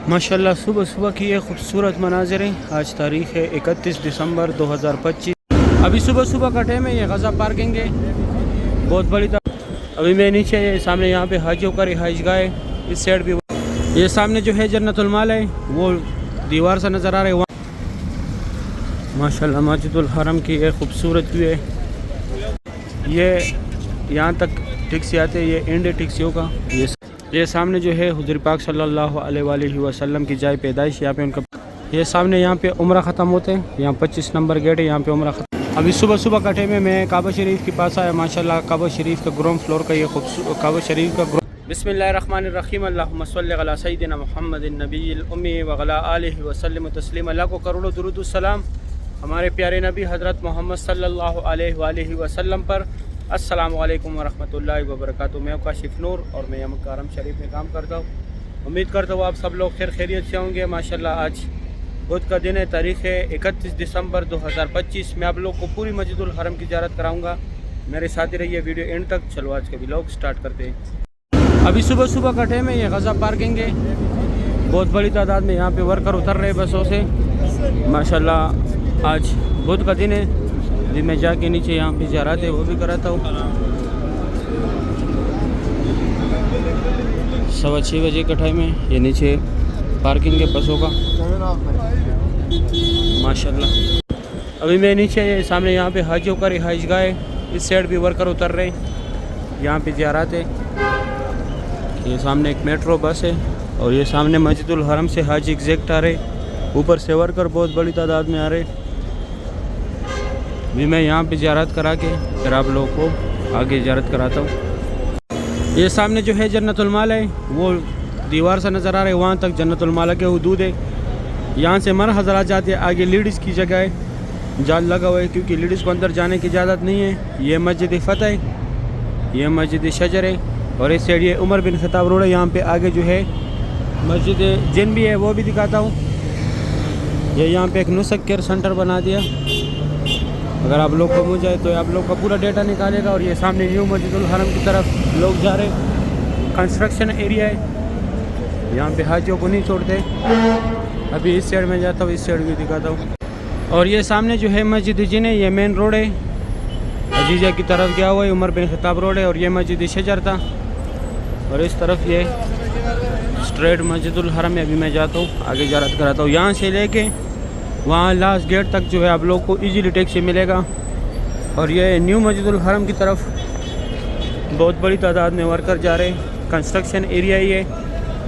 माशाल्लाह सुबह सुबह की ये खूबसूरत मनाज़र हैं। आज तारीख़ है 31 दिसंबर 2025। अभी सुबह सुबह का टाइम है। ये गज़ा पार्किंग है, बहुत बड़ी अभी मैं नीचे सामने यहाँ पे हाजियों का रिहाइश गाह है। इस साइड भी ये सामने जो है जन्नतुल माल है, वो दीवार से नज़र आ रहा है। वहाँ माशाल्लाह मस्जिदुल हरम की ये खूबसूरत व्यू है। ये यहाँ तक टैक्सी आते हैं, ये एंड है टैक्सियों का। ये सामने जो है हुज़ूर पाक सल्लल्लाहु अलैहि वसल्लम की जाए पैदाइश, यहाँ पे उनका ये सामने यहाँ पे उम्रा ख़त्म होते हैं। यहाँ 25 नंबर गेट है, यहाँ पे उम्रा ख़त्म। अभी सुबह सुबह का टाइम है। मैं काबा शरीफ के पास आया। माशाल्लाह काबा शरीफ का ग्राउंड फ्लोर का ये खूबसूरत काबा शरीफ का बिस्मिल्लाहिर्रहमानिर्रहीम अल्लाहुम्मा सल्लि अला सय्यिदिना मुहम्मदिन नबिय्यिल उम्मी व अला आलिहि व सल्लिम तस्लीमा। अल्लाह को करोड़ों दुरूद व सलाम हमारे प्यारे नबी हज़रत मोहम्मद सल्लल्लाहु अलैहि वसल्लम पर। अस्सलामु अलैकुम वरहमतुल्लाहि वबरकातुहू। मैं काशिफ नूर और मैं मक्का हरम शरीफ में काम करता हूँ। उम्मीद करता हूँ आप सब लोग खैरियत से होंगे। माशाल्लाह आज बुध का दिन है, तारीख़ है 31 दिसंबर 2025। मैं आप लोग को पूरी मस्जिदुल हरम की ज़ियारत कराऊँगा। मेरे साथ ही रहिए वीडियो एंड तक। चलो आज के व्लॉग स्टार्ट करते हैं। अभी सुबह सुबह का टाइम है। ये गज़ा पार्किंग है, बहुत बड़ी तादाद में यहाँ पे वर्कर उतर रहे बसों से। माशाल्लाह आज बुध का दिन है। अभी मैं जाके नीचे यहाँ पे ज़ियारत है वो भी कराता हूँ। 6:15 बजे का टाइम है। ये नीचे पार्किंग है बसों का माशाल्लाह। अभी मैं नीचे सामने यहाँ पे हाजियों का रिहाइश गाह है। इस साइड भी वर्कर उतर रहे हैं, यहाँ पे ज़ियारत है। ये सामने एक मेट्रो बस है और ये सामने मस्जिदुल हरम से हाजी एग्जैक्ट आ रहे। ऊपर से वर्कर बहुत बड़ी तादाद में आ रहे। भी मैं यहाँ पे ज़ियारत करा के फिर आप लोगों को आगे ज़ियारत कराता हूँ। ये सामने जो है जन्नतुल माल है, वो दीवार से नज़र आ रहा है। वहाँ तक जन्नतुल माल के हुदूद है। यहाँ से मर हज़रात जाते हैं। आगे लेडीज़ की जगह है, जाल लगा हुआ है क्योंकि लेडीज़ को अंदर जाने की इजाज़त नहीं है। ये मस्जिद फ़तह है, ये मस्जिद शजर है और इस साइड ये उमर बिन खत्ताब रोड है। यहाँ पे आगे जो है मस्जिद जिन भी है वो भी दिखाता हूँ। ये यहाँ पे एक नुस्ख केयर सेंटर बना दिया। अगर आप लोग को मुझे तो आप लोग का पूरा डेटा निकालेगा। और ये सामने न्यू मस्जिदुल हरम की तरफ लोग जा रहे। कंस्ट्रक्शन एरिया है, यहाँ पे हाजियों को नहीं छोड़ते। अभी इस साइड में जाता हूँ, इस साइड भी दिखाता हूँ। और ये सामने जो है मस्जिद जिन है, ये मेन रोड है, अजीज़ा की तरफ गया हुआ है। उमर बिन खत्ताब रोड है और ये मस्जिद शजर था। और इस तरफ ये स्ट्रेट मस्जिदुल हरम में अभी मैं जाता हूँ, आगे ज़ियारत कराता हूँ। यहाँ से लेके वहाँ लास्ट गेट तक जो है आप लोग को इजीली टैक्सी मिलेगा। और ये न्यू मस्जिदुल हरम की तरफ बहुत बड़ी तादाद में वर्कर जा रहे हैं। कंस्ट्रक्शन एरिया ही है,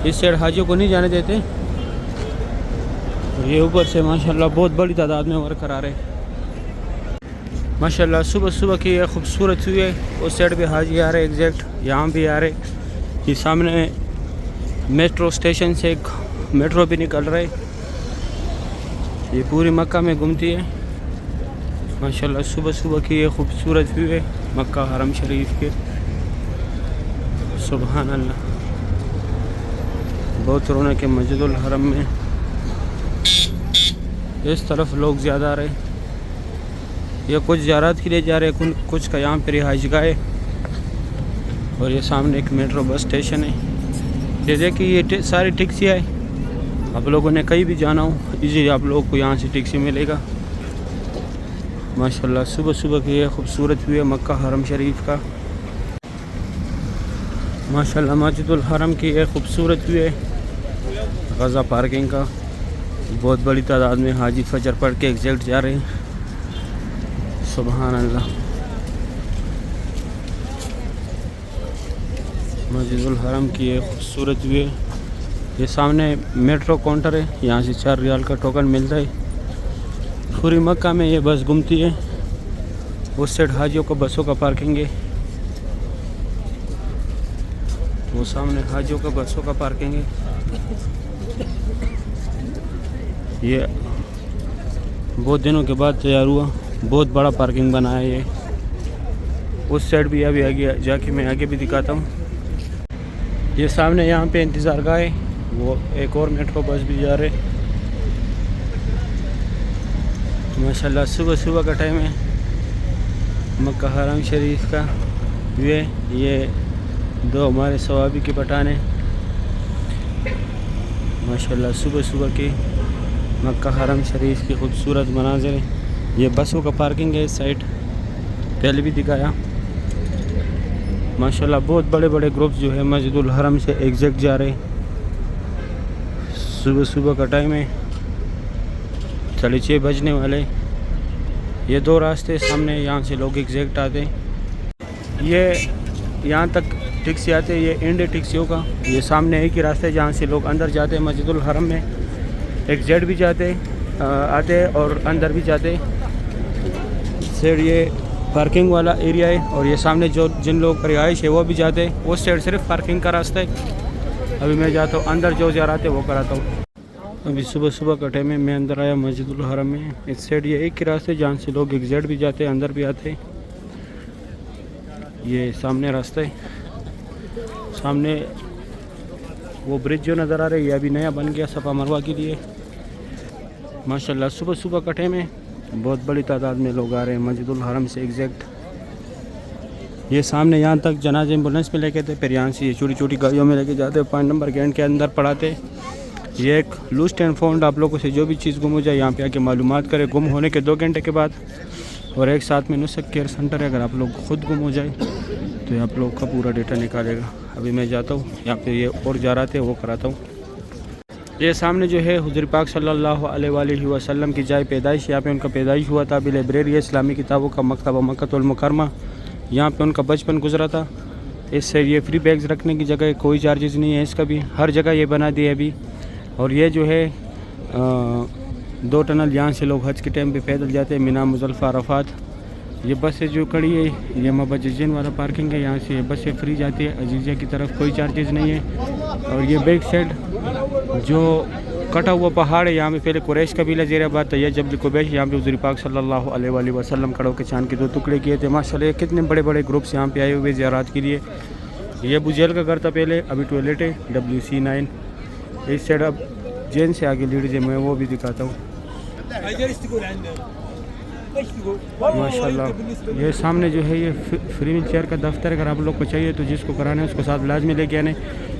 इस साइड हाजियों को नहीं जाने देते। और ये ऊपर से माशाल्लाह बहुत बड़ी तादाद में वर्कर आ रहे हैं। माशाल्लाह सुबह सुबह की ये खूबसूरत हुई है। उस साइड पे हाजी आ रहे एग्जैक्ट, यहाँ भी आ रहे। ये सामने मेट्रो स्टेशन से एक मेट्रो भी निकल रहा है। ये पूरी मक्का में घूमती है। माशाल्लाह सुबह सुबह की ये खूबसूरत व्यू है मक्का हरम शरीफ के। सुभान अल्लाह, बहुत रौनक है मस्जिदुल हरम में। इस तरफ लोग ज़्यादा आ रहे। ये कुछ ज़ियारत के लिए जा रहे हैं, कुछ का यहाँ पर रिहाइश गाह है। और ये सामने एक मेट्रो बस स्टेशन है। ये देखिए ये सारी टैक्सी है। आप लोगों ने कहीं भी जाना हो इजीली आप लोगों को यहाँ से टैक्सी मिलेगा। माशाल्लाह सुबह सुबह की ये खूबसूरत व्यू है मक्का हरम शरीफ का। माशाल्लाह मस्जिदुल हरम की ये खूबसूरत व्यू है गज़ा पार्किंग का। बहुत बड़ी तादाद में हाजी फजर पढ़ के एग्जैक्ट जा रहे हैं। सुभान अल्लाह, मस्जिदुल हरम की ये खूबसूरत व्यू है। ये सामने मेट्रो काउंटर है, यहाँ से 4 रियाल का टोकन मिलता है। पूरी मक्का में ये बस घूमती है। उस साइड हाजियों का बसों का पार्किंग है, वो सामने हाजियों का बसों का पार्किंग है। ये बहुत दिनों के बाद तैयार हुआ, बहुत बड़ा पार्किंग बना है ये। उस साइड भी अभी आगे जाके मैं आगे भी दिखाता हूँ। ये सामने यहाँ पे इंतज़ार गाह है, वो एक और मेट्रो बस भी जा रहे। माशाल्लाह सुबह सुबह का टाइम है, मक्का हरम शरीफ का व्यू है। ये दो हमारे सवाबी के पठान हैं। माशाल्लाह सुबह सुबह की मक्का हरम शरीफ की खूबसूरत मनाज़िर है। ये बसों का पार्किंग है इस साइड, पहले भी दिखाया। माशाल्लाह बहुत बड़े बड़े ग्रुप्स जो है मस्जिदुल हरम से एग्जैक्ट जा रहे हैं। सुबह सुबह का टाइम है, 6:30 बजने वाले। ये दो रास्ते सामने, यहाँ से लोग एग्जैक्ट आते हैं। ये यहाँ तक टैक्सी आते हैं, ये एंड है टैक्सियों का। ये सामने एक ही रास्ता है जहाँ से लोग अंदर जाते हैं मस्जिदुल हरम में, एग्जैक्ट भी जाते आते हैं और अंदर भी जाते हैं। साइड ये पार्किंग वाला एरिया है और ये सामने जो जिन लोग का रिहाइश है वो भी जाते हैं। उस साइड सिर्फ पार्किंग का रास्ता है। अभी मैं जाता हूँ अंदर, जो जा रहे वो कराता हूँ। अभी सुबह सुबह का टाइम है, मैं अंदर आया मस्जिदुल हरम में। इस साइड ये एक ही रास्ते जहाँ से लोग एग्जैक्ट भी जाते हैं अंदर भी आते हैं। ये सामने रास्ता है, सामने वो ब्रिज जो नज़र आ रहा है ये अभी नया बन गया सफ़ा मरवा के लिए। माशाल्लाह सुबह सुबह का टाइम है, बहुत बड़ी तादाद में लोग आ रहे हैं मस्जिदुल हरम से एग्जैक्ट। ये सामने यहाँ तक जनाज़े एम्बुलेंस में लेके थे, फिर यहाँ से ये छोटी छोटी गाड़ियों में लेके जाते, 5 नंबर गेट के अंदर पड़ाते। ये एक लूस्ट एंड फाउंड, आप लोगों से जो भी चीज़ गुम हो जाए यहाँ पे आके मालूमात करें गुम होने के 2 घंटे के बाद। और एक साथ में नुस्ख केयर सेंटर है, अगर आप लोग खुद गुम हो जाए तो आप लोग का पूरा डेटा निकालेगा। अभी मैं जाता हूँ यहाँ पे, ये और जा रहा थे वो कराता हूँ। ये सामने जो है हुज़ूर पाक सल्लल्लाहु अलैहि वसल्लम की जाए पैदाइश, यहाँ पे उनका पैदाइश हुआ था। अभी लाइब्रेरी है इस्लामी किताबों का, मकतबा मक्कातुल मुकर्रमा, यहाँ पे उनका बचपन गुजरा था। इससे ये फ्री बैग्स रखने की जगह, कोई चार्जेस नहीं है इसका भी, हर जगह ये बना दिया अभी। और ये जो है 2 टनल, यहाँ से लोग हज के टाइम पे पैदल जाते हैं, मिना मुज़ल्फ़ा अरफ़ात। ये बसें जो खड़ी है ये मबजन वाला पार्किंग है, यहाँ से बसें फ्री जाती है अजीज़िया की तरफ, कोई चार्जेस नहीं है। और ये बैक साइड जो कटा हुआ पहाड़ है, यहाँ पे पहले कुरैश कबीला ज़ेराबाद था, यह जबल कुबैश, यहाँ पे हुज़ूर पाक सल्लल्लाहु अलैहि वसल्लम खड़ों के चांद के 2 टुकड़े किए थे। माशाल्लाह कितने बड़े बड़े ग्रुप्स यहाँ पे आए हुए ज़ियारत के लिए। ये अबू जहल का घर था पहले, अभी टॉयलेट है WC9। इस साइड अब जैन से आगे लीड है, मैं वो भी दिखाता हूँ। माशाल्लाह ये सामने जो है ये फ्री व्हील चेयर का दफ्तर है, अगर आप लोग को चाहिए तो जिसको कराना है उसको साथ लाजमी लेके आने।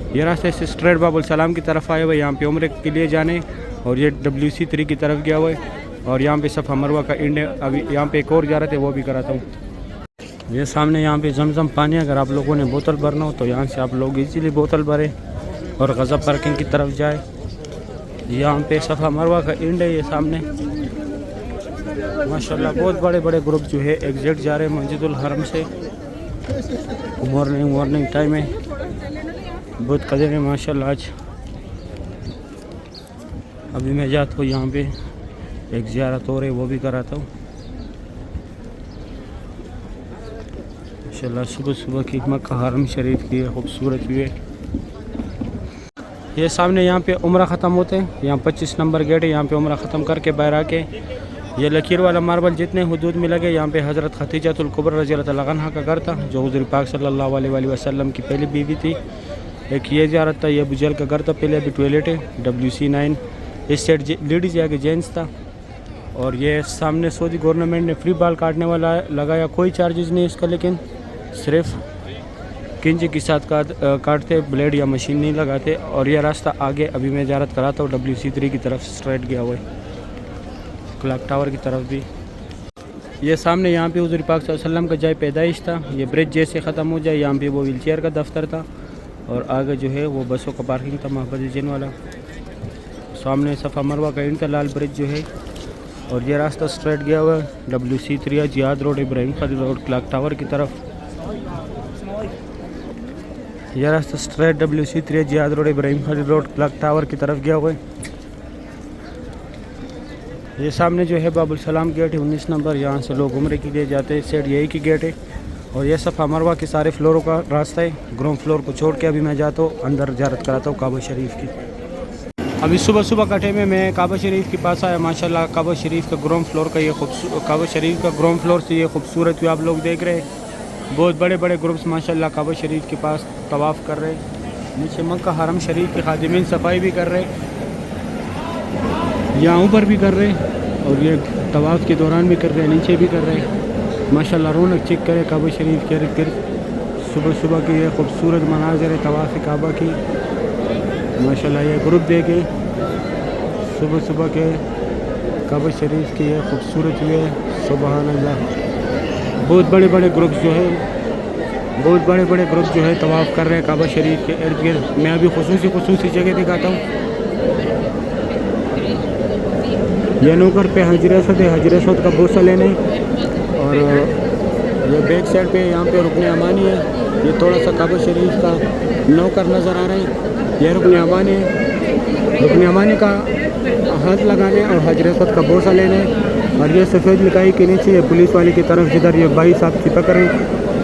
ये रास्ते से स्ट्रेट बाबुल सलाम की तरफ आए हुए, यहाँ पे उम्रे के लिए जाने। और ये WC3 की तरफ गया हुआ है और यहाँ पे सफ़ा मरवा का एंड है। अभी यहाँ पे एक और जा रहे थे वो भी कराता हूँ। ये सामने यहाँ पे जमजम पानी, अगर आप लोगों ने बोतल भरना हो तो यहाँ से आप लोग इजीली बोतल भरें और गज़ब पार्किंग की तरफ जाए। यहाँ पे सफ़ा मरवा का एंड है ये सामने। माशाल्लाह बहुत बड़े बड़े ग्रुप जो है एग्जैक्ट जा रहे हैं मस्जिदुल हरम से। मॉर्निंग टाइम है, बहुत कदर है माशाल्लाह आज। अभी मैं जाता हूँ यहाँ पे एक ज़ियारत हो रही है वो भी कराता हूँ। माशाल्लाह सुबह सुबह की मक्का हरम शरीफ की खूबसूरत व्यू है। ये सामने यहाँ पे उम्रा ख़त्म होते हैं, यहाँ 25 नंबर गेट है, यहाँ पे उम्रा ख़त्म करके बाहर आके ये लकीर वाला मार्बल जितने हुदूद में लगे, यहाँ पे हज़रत खदीजतुल कुबरा रज़ियल्लाहु अन्हा का घर था, जो हुज़ूर पाक सल्लल्लाहु अलैहि वसल्लम की पहली बीवी थी। एक ये ज़ियारत था, ये अबू जहल का घर था पहले, अभी टॉयलेट है WC9। इस साइड लेडीज़ आगे जेंट्स था। और ये सामने सऊदी गवर्नमेंट ने फ्री बाल काटने वाला लगाया, कोई चार्जेस नहीं इसका, लेकिन सिर्फ किंची के साथ काटते, ब्लेड या मशीन नहीं लगाते। और यह रास्ता आगे अभी मैं ज़ियारत कराता हूँ WC3 की तरफ स्ट्रेट गया हुआ है, क्लॉक टावर की तरफ भी। ये सामने यहाँ पे हुज़ूर पाक सल्लल्लाहु अलैहि वसल्लम का जाए पैदाइश था। ये ब्रिज जैसे ख़त्म हो जाए यहाँ पे वो व्हील चेयर का दफ्तर था और आगे जो है वो बसों का पार्किंग था महफूज़ वाला। सामने सफ़ा मरवा का इंटरलाल ब्रिज जो है। और ये रास्ता स्ट्रेट गया हुआ है WC3 Ziyad road, Ibrahim Khalil road, clock tower की तरफ। यह रास्ता straight WC3 Ziyad road, Ibrahim Khalil road, clock tower की तरफ गया हुआ है। ये सामने जो है बाबुल सलाम गेट है 19 नंबर, यहाँ से लोग उम्रे के लिए जाते हैं। इस साइड यही की गेट है। और ये सफ़ा मरवा के सारे फ्लोरों का रास्ता है, ग्राउंड फ्लोर को छोड़ के अभी मैं जाता हूँ अंदर ज़ियारत कराता हूँ काबा शरीफ की। अभी सुबह सुबह का टाइम है, मैं काबा शरीफ के पास आया। माशाल्लाह काबा शरीफ का ग्राउंड फ्लोर का ये काबा शरीफ का ग्राउंड फ्लोर से ये खूबसूरत व्यू आप लोग देख रहे हैं। बहुत बड़े बड़े ग्रुप्स माशाल्लाह काबा शरीफ के पास तवाफ़ कर रहे हैं। नीचे मक्का हरम शरीफ के खादिमीन सफाई भी कर रहे हैं, यहाँ ऊपर भी कर रहे हैं और ये तवाफ़ के दौरान भी कर रहे हैं, नीचे भी कर रहे हैं। माशाल्लाह रौनक चेक करें काबा शरीफ के इर्द गिर्द। सुबह सुबह की ये खूबसूरत मनाज़र है तवाफ़ काबा की। माशाल्लाह ये ग्रुप देखे सुबह सुबह के काबा शरीफ की ये खूबसूरत हुए। सुबहान अल्लाह। बहुत बड़े बड़े ग्रुप जो है तवाफ़ कर रहे हैं काबा शरीफ के इर्द गिर्द। मैं अभी खुसूसी जगह दिखाता हूँ। यह नौकर पे हजर असवद का बोसा लेने, और ये बैक साइड पे यहाँ पे रुकने अमानी है। ये थोड़ा सा काबा शरीफ का नौकर नज़र आ रहा है। यह रुकने अमानी का हाथ लगाने और हजर असवद का बोसा लेने। और ये सफ़ेद लिखाई के नीचे ये पुलिस वाले की तरफ जिधर ये भाई साहब चिपक रहे हैं,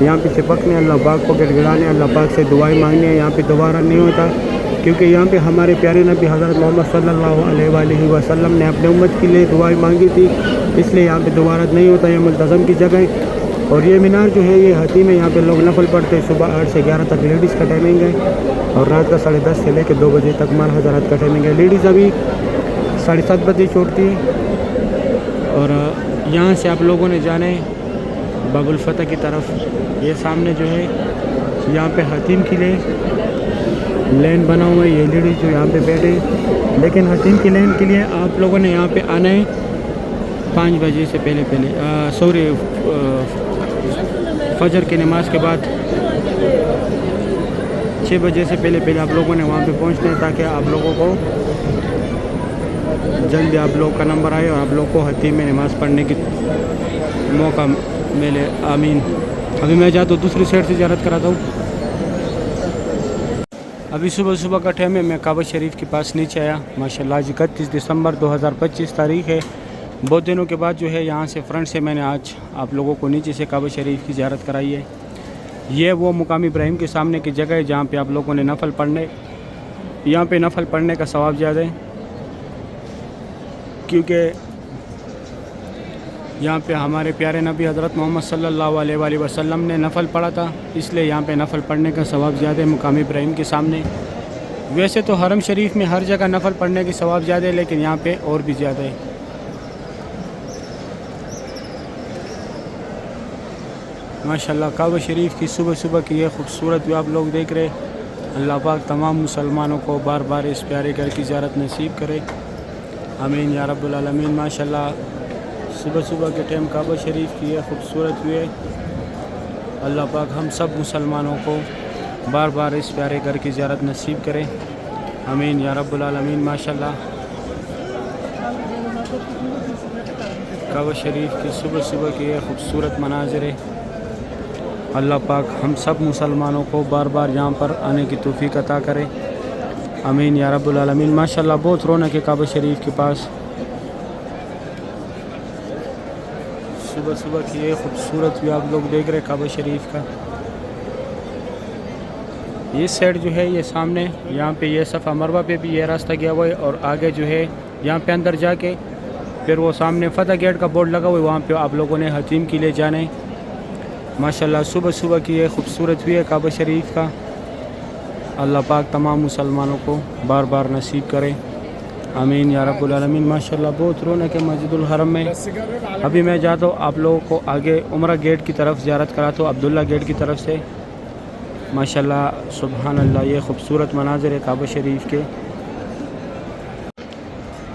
यहाँ पे चिपकने, अल्लाह पाक को गिड़गिड़ाने, अल्लाह पाक से दुआएं मांगने। यहाँ पे दोबारा नहीं होता, क्योंकि यहाँ पे हमारे प्यारे नबी हज़रत मोहम्मद सल्लल्लाहु अलैहि वसल्लम ने अपने उम्मत के लिए दुआएं मांगी थी, इसलिए यहाँ पे दोबारा नहीं होता। ये मुल्तज़म की जगह है। और ये मीनार जो है ये हतीम है। यहाँ पे लोग नफल पढ़ते हैं। सुबह 8 से 11 तक लेडीज़ का टाइमिंग है, और रात का 10:30 से लेकर 2 बजे तक मर हज़रात का टाइमिंग है। लेडीज़ अभी 7:30 बजे छोड़ती है। और यहाँ से आप लोगों ने जाने बाबुल फतह की तरफ। ये सामने जो है यहाँ पे हतीम के लिए लेन बना हुआ है। ये लेडीज़ जो यहाँ पे बैठे, लेकिन हतीम की लेन के लिए आप लोगों ने यहाँ पे आना है 5 बजे से पहले फजर की नमाज के बाद 6 बजे से पहले आप लोगों ने वहाँ पे पहुँचना है, ताकि आप लोगों को जल्दी आप लोग का नंबर आए और आप लोग को हतीम में नमाज़ पढ़ने की मौका मिले। आमीन। अभी मैं जाता हूँ दूसरी साइड से ज़ियारत कराता हूँ। अभी सुबह का टाइम है। मैं काबा शरीफ के पास नीचे आया। माशाल्लाह आज 31 दिसंबर 2025 तारीख़ है। बहुत दिनों के बाद जो है यहाँ से फ्रंट से मैंने आज आप लोगों को नीचे से काबा शरीफ की ज़ियारत कराई है। ये वो मुकाम इब्राहिम के सामने की जगह है जहाँ पे आप लोगों ने नफल पढ़ने का सवाब ज़्यादा है, क्योंकि यहाँ पे हमारे प्यारे नबी हज़रत मोहम्मद सल्लल्लाहु अलैहि वसल्लम ने नफल पढ़ा था, इसलिए यहाँ पे नफल पढ़ने का सवाब ज़्यादा है मुकाम इब्राहिम के सामने। वैसे तो हरम शरीफ में हर जगह नफल पढ़ने की सवाब ज़्यादा है, लेकिन यहाँ पे और भी ज़्यादा है। माशाल्लाह काबा शरीफ की सुबह की ये खूबसूरत भी आप लोग देख रहे। अल्लाह पाक तमाम मुसलमानों को बार बार इस प्यारे घर की ज़ियारत नसीब करे। आमीन या रब्बुल आलमीन। माशाल्लाह सुबह के टाइम काबा शरीफ की ये खूबसूरत भी है। अल्लाह पाक हम सब मुसलमानों को बार बार इस प्यारे घर की ज़ियारत नसीब करे। आमीन या रब्बुल आलमीन। माशाल्लाह काबा शरीफ की सुबह की ये खूबसूरत मनाज़िर है। अल्लाह पाक हम सब मुसलमानों को बार बार यहाँ पर आने की तौफीक अता करे। आमीन या रब्बुल आलमीन। माशाल्लाह बहुत रौनक है काबा शरीफ के पास। सुबह की ये खूबसूरत भी आप लोग देख रहे काबा शरीफ का। ये साइड जो है ये सामने यहाँ पे ये सफ़ा मरवा पे भी ये रास्ता गया हुआ है, और आगे जो है यहाँ पे अंदर जाके फिर वो सामने फतह गेट का बोर्ड लगा हुआ है, वहाँ पे आप लोगों ने हतीम के लिए जाना है। माशाल्लाह सुबह की ये खूबसूरत भी है काबा शरीफ का। अल्लाह पाक तमाम मुसलमानों को बार बार नसीब करे। आमीन या रब्बुल आलमीन। माशाल्लाह बहुत रौनक है मस्जिदुल हरम में। अभी मैं जाता हूँ आप लोगों को आगे उम्रा गेट की तरफ ज़ियारत कराता हूँ, अब्दुल्ला गेट की तरफ से। माशाल्लाह सुबहान अल्लाह ये खूबसूरत मनाज़िर है काबा शरीफ के।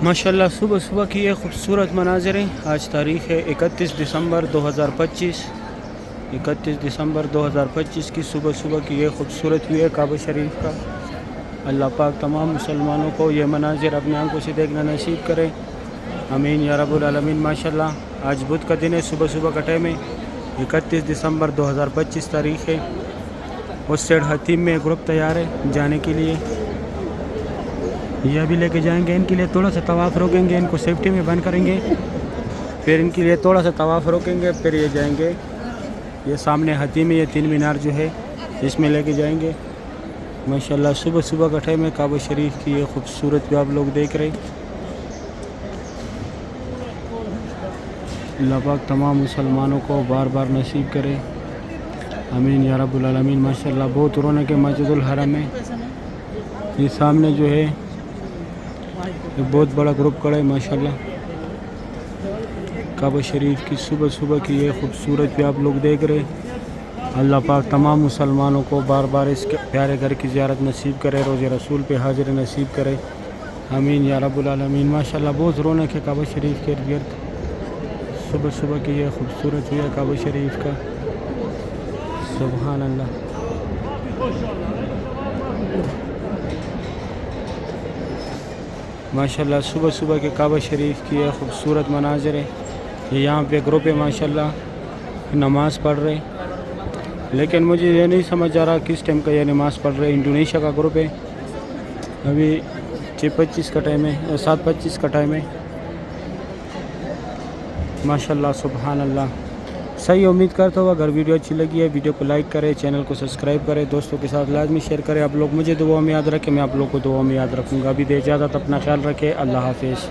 माशाल्लाह सुबह की ये खूबसूरत मनाज़िर है। आज तारीख़ है 31 दिसंबर 2025। 31 दिसंबर 2025 की सुबह की ये खूबसूरत हुई है काबा शरीफ का। अल्लाह पाक तमाम मुसलमानों को ये मनाज़िर अपने आंखों से देखना नसीब करे। आमीन या रब्बुल आलमीन। माशाल्लाह आज बुध का दिन है। सुबह का टाइम है। 31 दिसंबर 2025 तारीख़ है। उस साइड हतीम में ग्रुप तैयार है जाने के लिए। ये अभी लेके जाएंगे। इनके लिए थोड़ा सा तवाफ़ रोकेंगे, इनको सेफ्टी में बंद करेंगे, फिर इनके लिए थोड़ा सा तवाफ़ रोकेंगे, फिर ये जाएंगे। ये सामने हतीम में ये 3 मीनार जो है इसमें लेके जाएंगे। माशाल्लाह सुबह का टाइम है। काबा शरीफ की ये खूबसूरत भी आप लोग देख रहे। अल्लाह पाक तमाम मुसलमानों को बार बार नसीब करे। आमीन या रब्बुल आलमीन। माशाल्लाह बहुत रौनक है मस्जिदुल हरम में। ये सामने जो है एक बहुत बड़ा ग्रुप खड़ा है। माशाल्लाह काबा शरीफ की सुबह की ये खूबसूरत भी आप लोग देख रहे। अल्लाह पाक तमाम मुसलमानों को बार बार इस प्यारे घर की ज़ियारत नसीब करे, रोज़ रसूल पे हाजिर नसीब करे, आमीन या रब्बुल आलमीन। माशाल्लाह बहुत रौनक है काबा शरीफ के इर्द गिर्द। सुबह सुबह की ये खूबसूरत हुई है काबा शरीफ का, सुभान अल्लाह। माशाल्लाह सुबह सुबह के काबा शरीफ की ये खूबसूरत मनाज़र है। ये यहाँ पे ग्रुप है माशाल्लाह नमाज़ पढ़ रहे, लेकिन मुझे ये नहीं समझ आ रहा किस टाइम का ये नमाज़ पढ़ रहे। इंडोनेशिया का ग्रुप है, अभी 6:25 का टाइम है, 7:25 का टाइम है। माशाल्लाह सुभान अल्लाह। सही उम्मीद करता हूँ अगर वीडियो अच्छी लगी है वीडियो को लाइक करें, चैनल को सब्सक्राइब करें, दोस्तों के साथ लाजमी शेयर करें। आप लोग मुझे दुआ में याद रखें, मैं आप लोग को दुआ में याद रखूँगा। अभी दे इजाज़त, अपना ख्याल रखें, अल्लाह हाफिज़।